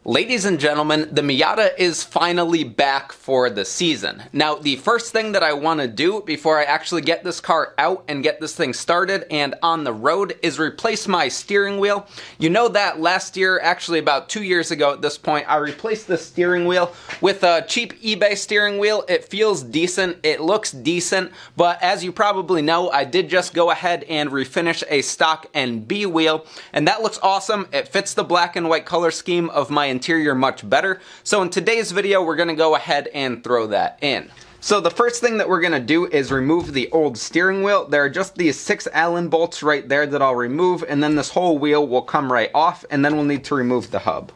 Ladies and gentlemen, the Miata is finally back for the season. Now, the first thing that I want to do before I actually get this car out and get this thing started and on the road is replace my steering wheel. You know that last year, actually about 2 years ago at this point, I replaced the steering wheel with a cheap eBay steering wheel. It feels decent, it looks decent, but as you probably know, I did just go ahead and refinish a stock NB wheel, and that looks awesome. It fits the black and white color scheme of my interior much better. So in today's video, we're gonna go ahead and throw that in. So the first thing that we're gonna do is remove the old steering wheel. There are just these 6 Allen bolts right there that I'll remove, and then this whole wheel will come right off, and then we'll need to remove the hub.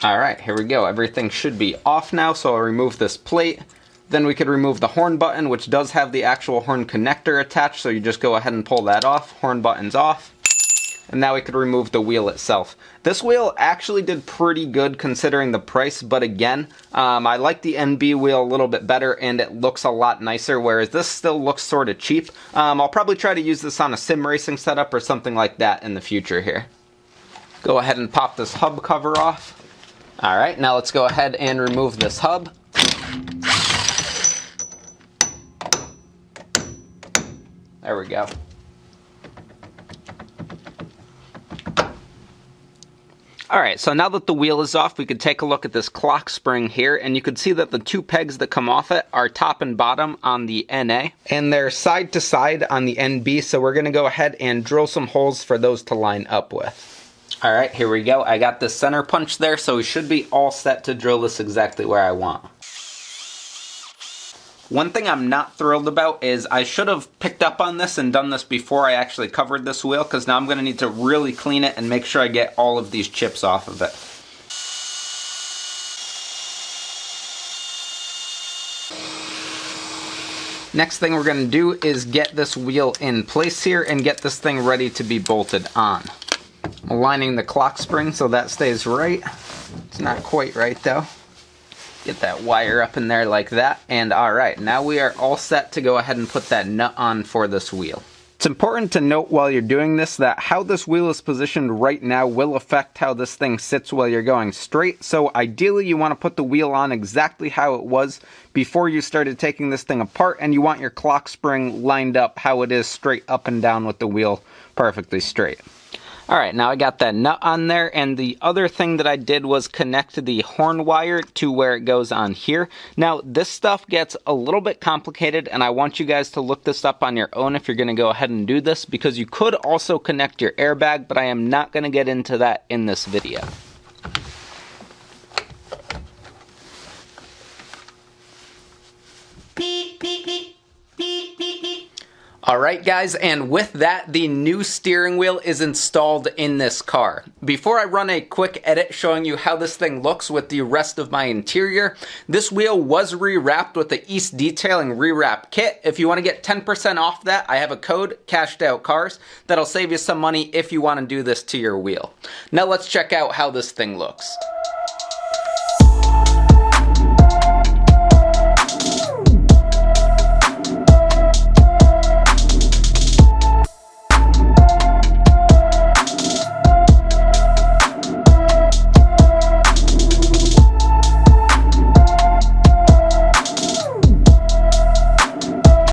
Alright, here we go. Everything should be off now, so I'll remove this plate. Then we could remove the horn button, which does have the actual horn connector attached, so you just go ahead and pull that off. Horn button's off. And now we could remove the wheel itself. This wheel actually did pretty good considering the price, but again, I like the NB wheel a little bit better and it looks a lot nicer, whereas this still looks sort of cheap. I'll probably try to use this on a sim racing setup or something like that in the future here. Go ahead and pop this hub cover off. Alright, now let's go ahead and remove this hub. There we go. Alright, so now that the wheel is off, we could take a look at this clock spring here, and you can see that the 2 pegs that come off it are top and bottom on the NA, and they're side to side on the NB, so we're going to go ahead and drill some holes for those to line up with. Alright, here we go. I got this center punch there, so we should be all set to drill this exactly where I want. One thing I'm not thrilled about is I should have picked up on this and done this before I actually covered this wheel, because now I'm going to need to really clean it and make sure I get all of these chips off of it. Next thing we're going to do is get this wheel in place here and get this thing ready to be bolted on. Aligning the clock spring so that stays right. It's not quite right though. Get that wire up in there like that, and alright, now we are all set to go ahead and put that nut on for this wheel. It's important to note while you're doing this that how this wheel is positioned right now will affect how this thing sits while you're going straight, so ideally you want to put the wheel on exactly how it was before you started taking this thing apart, and you want your clock spring lined up how it is straight up and down with the wheel perfectly straight. Alright, now I got that nut on there, and the other thing that I did was connect the horn wire to where it goes on here. Now, this stuff gets a little bit complicated, and I want you guys to look this up on your own if you're going to go ahead and do this, because you could also connect your airbag, but I am not going to get into that in this video. Alright guys, and with that, the new steering wheel is installed in this car. Before I run a quick edit showing you how this thing looks with the rest of my interior, this wheel was rewrapped with the East Detailing rewrap kit. If you want to get 10% off that, I have a code, CashedOutCars, that'll save you some money if you want to do this to your wheel. Now let's check out how this thing looks.